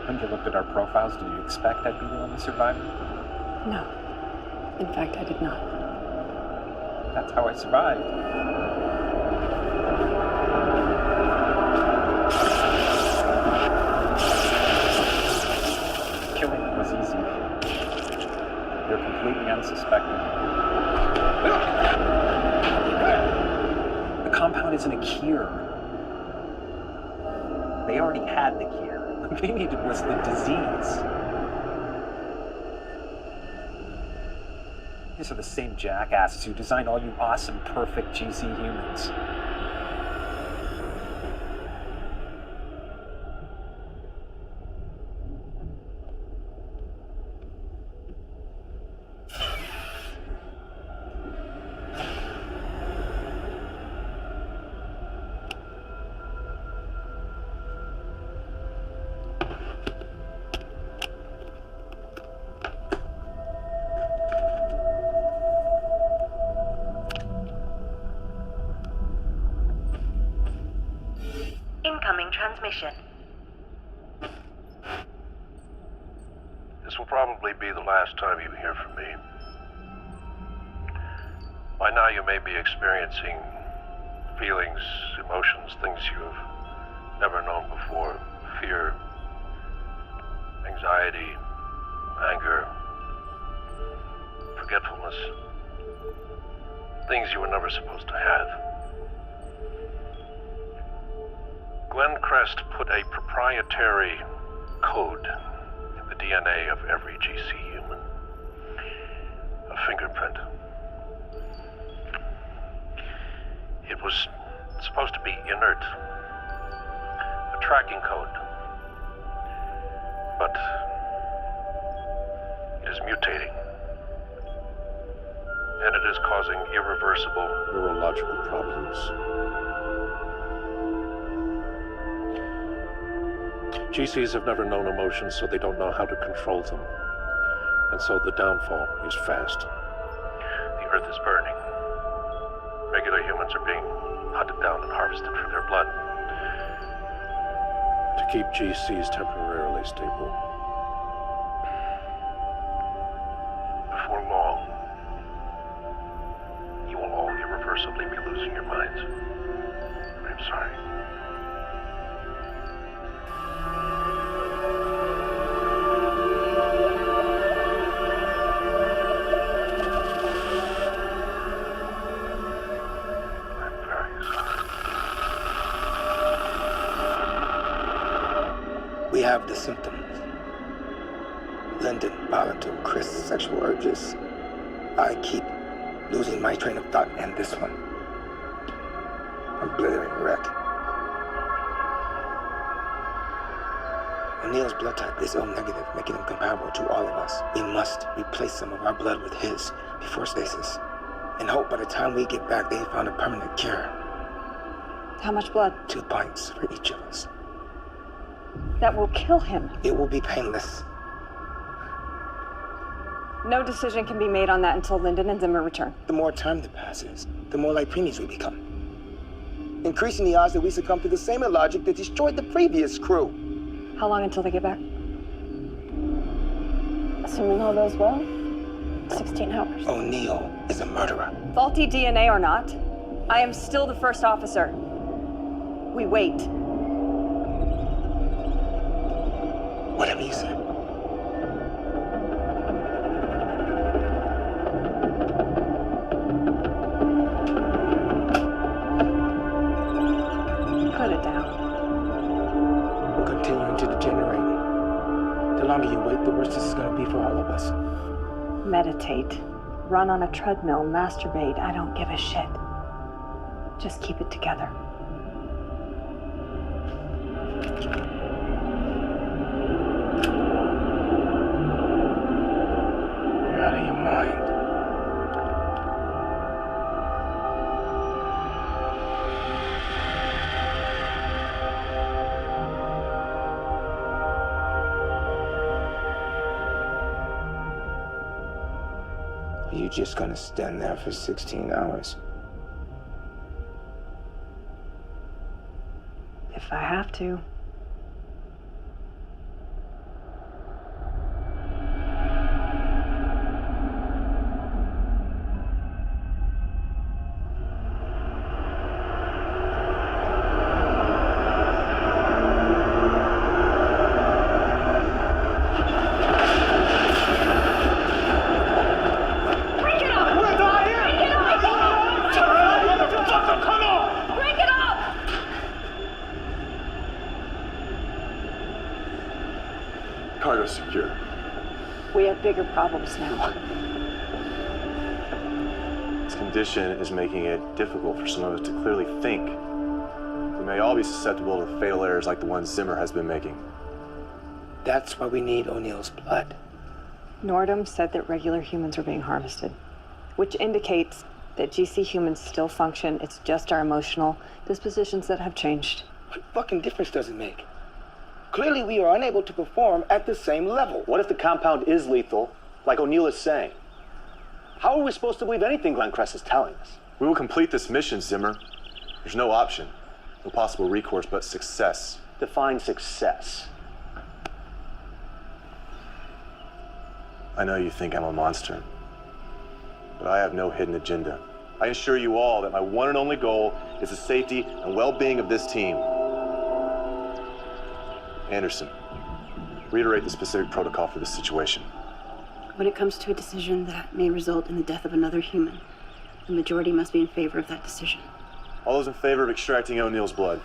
When you looked at our profiles, did you expect I'd be the only survivor? No. In fact, I did not. That's how I survived. Killing them was easy. They're completely unsuspecting. The compound isn't a cure. They already had the cure. What they needed was the disease. These are the same jackasses who designed all you awesome, perfect GC humans. Incoming transmission. This will probably be the last time you hear from me. By now you may be experiencing feelings, emotions, things you have never known before. Fear, anxiety, anger, forgetfulness. Things you were never supposed to have. Glenn Crest put a proprietary code in the DNA of every GC human. A fingerprint. It was supposed to be inert. A tracking code. But it is mutating. And it is causing irreversible neurological problems. GCs have never known emotions, so they don't know how to control them. And so the downfall is fast. The earth is burning. Regular humans are being hunted down and harvested for their blood. To keep GCs temporarily stable. Before long, you will all irreversibly be losing your minds. I'm sorry. We have the symptoms. Lyndon, volatile, Chris, sexual urges. I keep losing my train of thought, and this one. A blithering wreck. O'Neill's blood type is O negative, making him comparable to all of us. We must replace some of our blood with his before stasis. And hope by the time we get back, they found a permanent cure. How much blood? 2 pints for each of us. That will kill him. It will be painless. No decision can be made on that until Lyndon and Zimmer return. The more time that passes, the more like preemies we become. Increasing the odds that we succumb to the same illogic that destroyed the previous crew. How long until they get back? Assuming all goes well, 16 hours. O'Neill is a murderer. Faulty DNA or not, I am still the first officer. We wait. Whatever you say. Put it down. We're continuing to degenerate. The longer you wait, the worse this is going to be for all of us. Meditate. Run on a treadmill. Masturbate. I don't give a shit. Just keep it together. You're out of your mind. Are you just gonna stand there for 16 hours? If I have to. Cargo secure. We have bigger problems now. condition is making it difficult for some of us to clearly think. We may all be susceptible to fatal errors like the ones Zimmer has been making. That's why we need O'Neill's blood. Nordum said that regular humans are being harvested, which indicates that GC humans still function. It's just our emotional dispositions that have changed. What fucking difference does it make? Clearly we are unable to perform at the same level. What if the compound is lethal, like O'Neill is saying? How are we supposed to believe anything Glenn Cress is telling us? We will complete this mission, Zimmer. There's no option. No possible recourse but success. Define success. I know you think I'm a monster, but I have no hidden agenda. I assure you all that my one and only goal is the safety and well-being of this team. Anderson, reiterate the specific protocol for this situation. When it comes to a decision that may result in the death of another human, the majority must be in favor of that decision. All those in favor of extracting O'Neill's blood?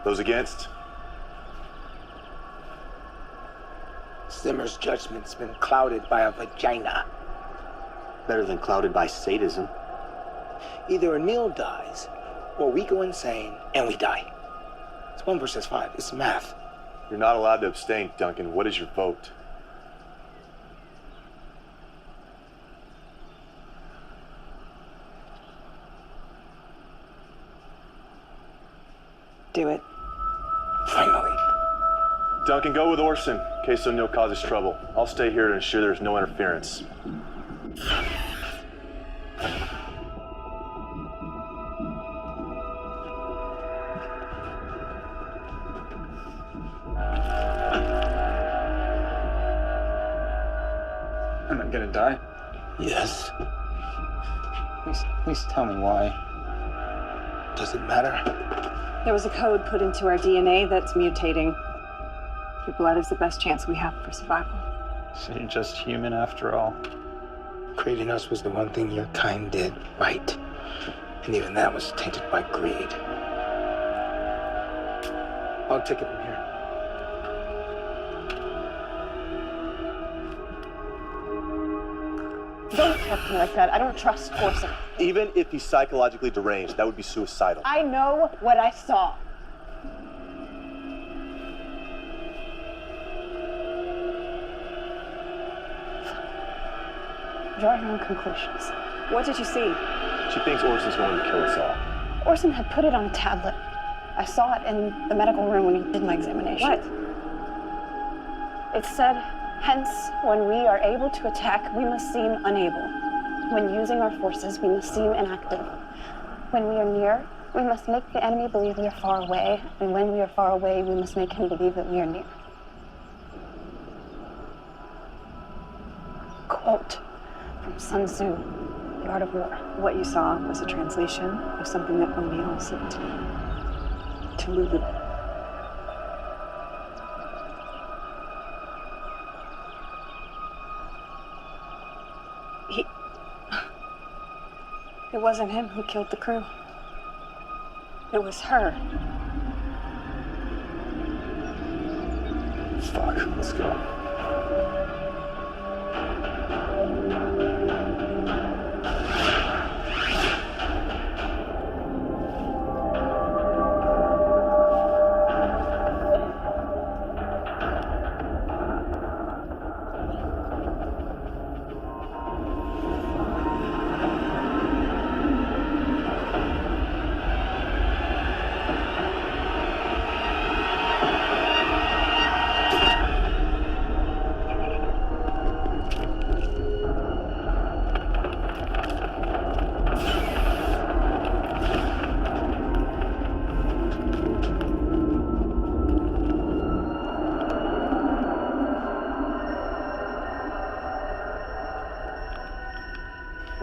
Those against? Zimmer's judgment's been clouded by a vagina. Better than clouded by sadism. Either O'Neill dies, or we go insane and we die. It's 1 versus 5. It's math. You're not allowed to abstain, Duncan. What is your vote? Do it. Finally. Duncan, go with Orson, in case O'Neill causes trouble. I'll stay here to ensure there's no interference. Am I gonna die? Yes. Please tell me why. Does it matter? There was a code put into our DNA that's mutating. Your blood is the best chance we have for survival. So you're just human after all. Creating us was the one thing your kind did right. And even that was tainted by greed. I'll take it from here. Don't talk to me like that. I don't trust Orson. Even if he's psychologically deranged, that would be suicidal. I know what I saw. Draw your own conclusions. What did you see? She thinks Orson's going to kill us all. Orson had put it on a tablet. I saw it in the medical room when he did my examination. What? It said, hence, when we are able to attack, we must seem unable. When using our forces, we must seem inactive. When we are near, we must make the enemy believe we are far away, and when we are far away, we must make him believe that we are near. Quote from Sun Tzu, The Art of War. What you saw was a translation of something that O'Neill said to Lulu. It wasn't him who killed the crew. It was her. Fuck, let's go.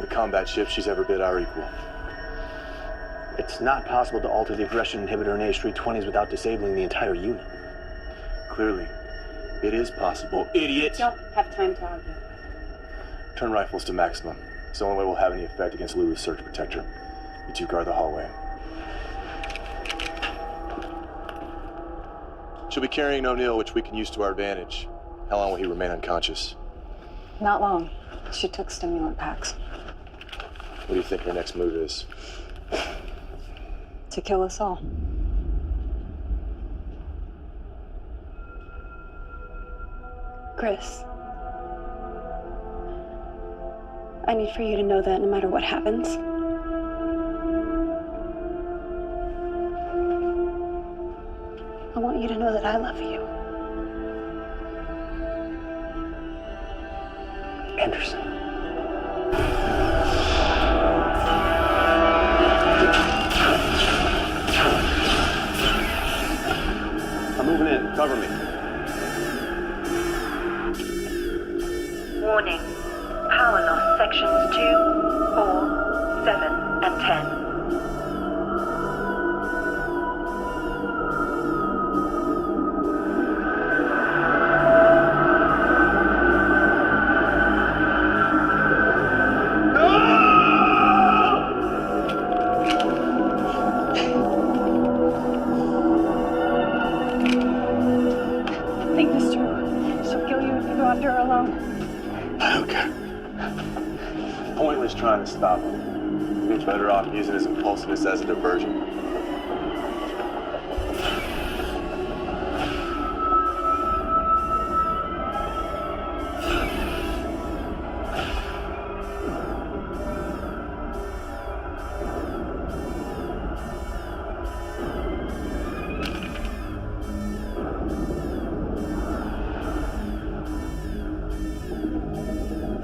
Combat ship she's ever bid our equal. It's not possible to alter the aggression inhibitor in AH-320s without disabling the entire unit. Clearly, it is possible, idiot! Don't have time to argue. Turn rifles to maximum. It's the only way we'll have any effect against Lulu's surge protector. You two guard the hallway. She'll be carrying O'Neill, which we can use to our advantage. How long will he remain unconscious? Not long. She took stimulant packs. What do you think her next move is? To kill us all. Chris, I need for you to know that no matter what happens, I want you to know that I love you. Anderson. I'm moving in. Cover me. Warning. Power loss sections 2, 4, 7, and 10. Think this through. She'll kill you if you go after her alone. I don't care. Pointless trying to stop him. He's better off using his impulsiveness as a diversion.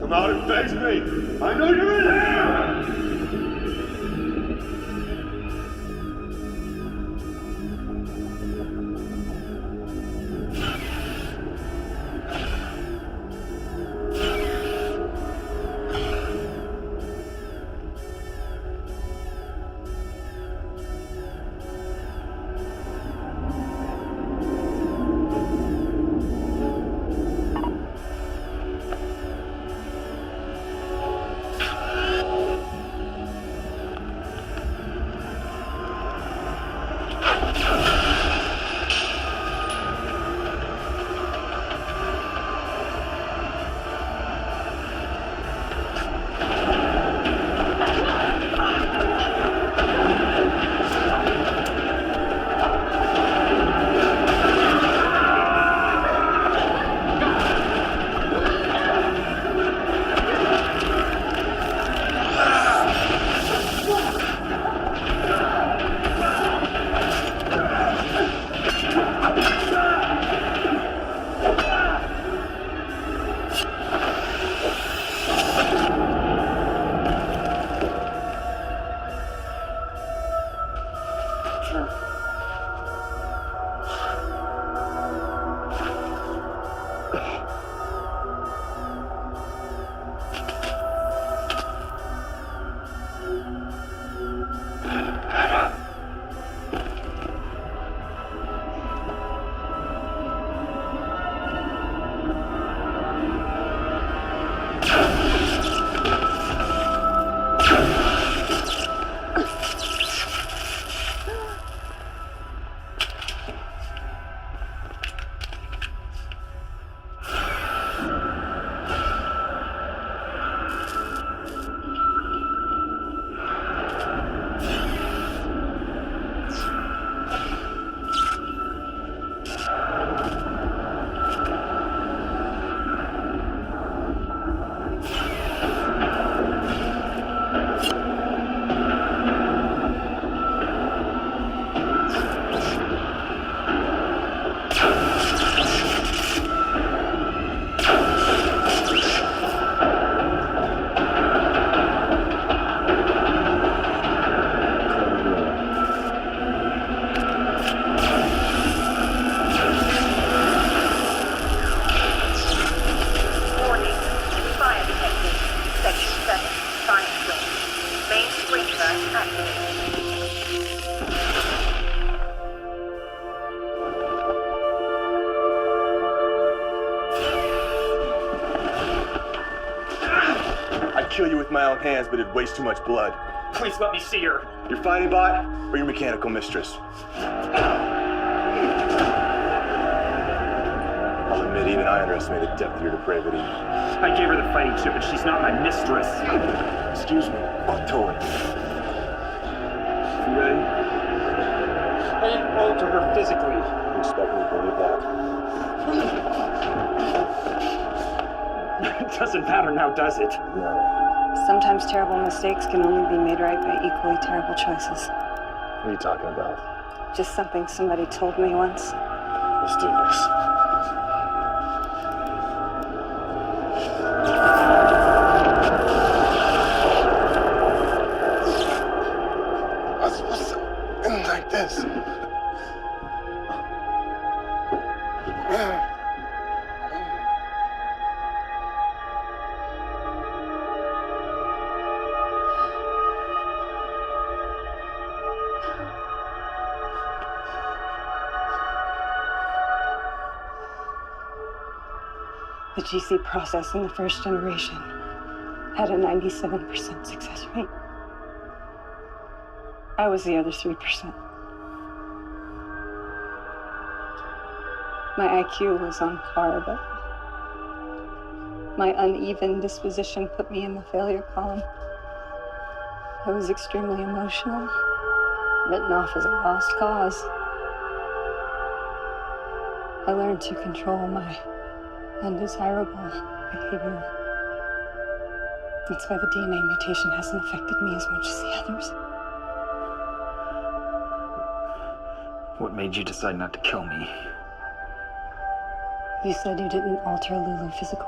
Come out and face me! I know you're in here! Kill you with my own hands, but it'd waste too much blood. Please let me see her. Your fighting bot or your mechanical mistress? I'll admit, even I underestimate the depth of your depravity. I gave her the fighting chip, and she's not my mistress. Excuse me. Toy. You ready? I didn't alter her physically. You expect me to believe that? It doesn't matter now, does it? No. Sometimes terrible mistakes can only be made right by equally terrible choices. What are you talking about? Just something somebody told me once. Let's do this. What's like this? The GC process in the first generation had a 97% success rate. I was the other 3%. My IQ was on par, but my uneven disposition put me in the failure column. I was extremely emotional, written off as a lost cause. I learned to control my undesirable behavior. That's why the DNA mutation hasn't affected me as much as the others. What made you decide not to kill me? You said you didn't alter Lulu physically.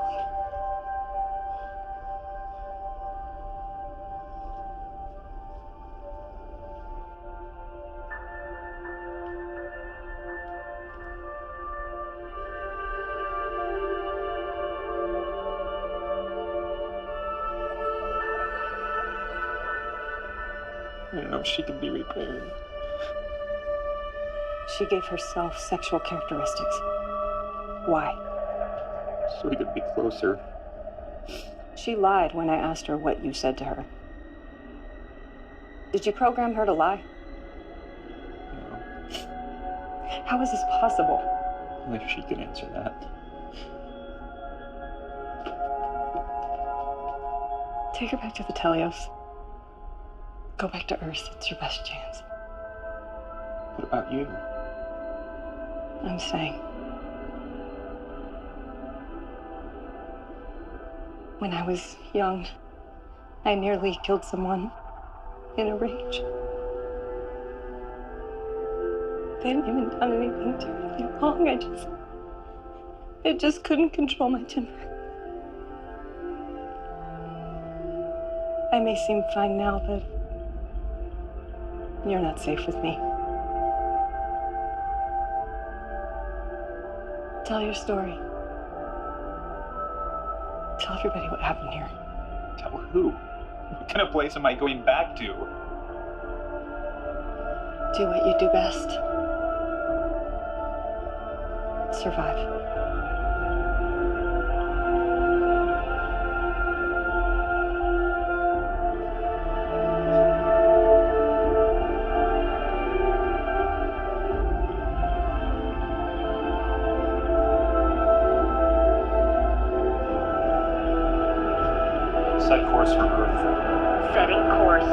I didn't know she could be repaired. She gave herself sexual characteristics. Why? So we could be closer. She lied when I asked her what you said to her. Did you program her to lie? No. How is this possible? Only she can answer that. Take her back to the Telios. Go back to Earth. It's your best chance. What about you? I'm saying. When I was young, I nearly killed someone in a rage. They hadn't even done anything terribly wrong. I just couldn't control my temper. I may seem fine now, but you're not safe with me. Tell your story. Tell everybody what happened here. Tell who? What kind of place am I going back to? Do what you do best. Survive. Set course for Earth. Setting course.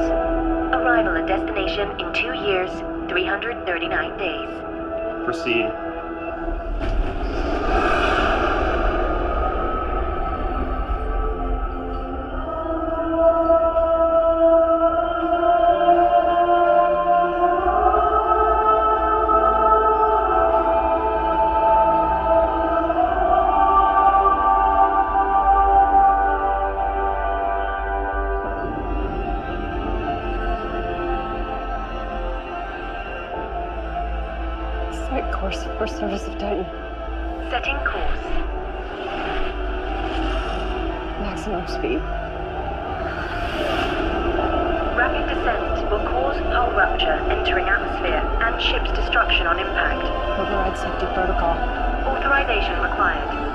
Arrival at destination in 2 years, 339 days. Proceed. Set course for service of Titan. Setting course. Maximum speed. Rapid descent will cause hull rupture entering atmosphere and ship's destruction on impact. Override safety protocol. Authorization required.